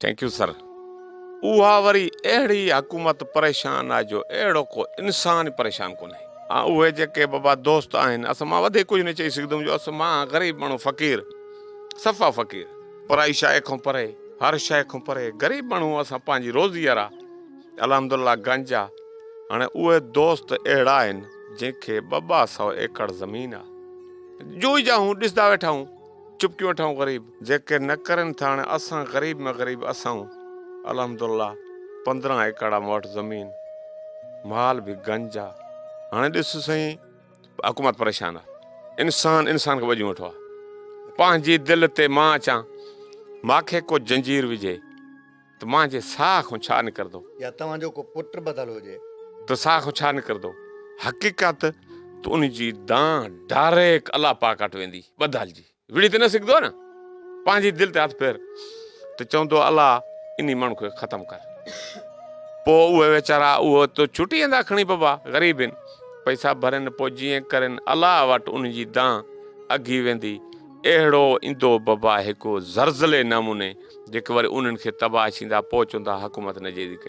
Thank U sir. उहा वरी अहिड़ी हुकूमत परेशान आहे जो अहिड़ो को इंसान परेशान कोन्हे। उहे जेके बाबा दोस्त आहिनि, असां मां वधीक कुझु न चई सघंदुमि जो असां मां ग़रीब माण्हू फ़क़ीर, सफ़ा फ़क़ीर, पराई शइ खां परे, हर शइ खां परे ग़रीब माण्हू, असां पंहिंजी रोज़ी वारा, अलहमदुलिल्लाह गंज आहे। हाणे उहे दोस्त अहिड़ा आहिनि जंहिंखे 200 एकड़ ज़मीन आहे, जोई जाऊं ॾिसंदा वेठा आहियूं, चुपकी वेठा आहियूं ग़रीब, जेके न करनि था। हाणे असां ग़रीब में ग़रीब असां अलहमदुलिल्लाह 15 एकड़ मूं वटि ज़मीन, माल बि गंज आहे। हाणे ॾिस साईं, हुकूमत परेशान आहे, इंसान खे ॿॼी वेठो आहे। पंहिंजी दिलि ते मां अचां मूंखे को जंजीर विझे त मुंहिंजे साह खां छा निकिरंदो, या तव्हांजो को पुट बदल हुजे त साह खां छा निकिरंदो। हक़ीक़त त उन जी दां डायरेक्ट अलाह पाक वटि वेंदी, ॿधलजी विड़ी त न सघंदो न। पंहिंजी दिलि ते हथ फेर त चवंदो अलाह इन माण्हू खे ख़तमु कर। पोइ उहे वीचारा उहो त छुटी वेंदा खणी बाबा, ग़रीब आहिनि, पैसा भरनि, पोइ जीअं करनि अलाह वटि उन जी दां अघी वेंदी। अहिड़ो ईंदो बाबा हिकु ज़लज़ले नमूने जेके वरी उन्हनि खे तबाह थींदा। पोइ चवंदा हुकूमत न जहिड़ी कई।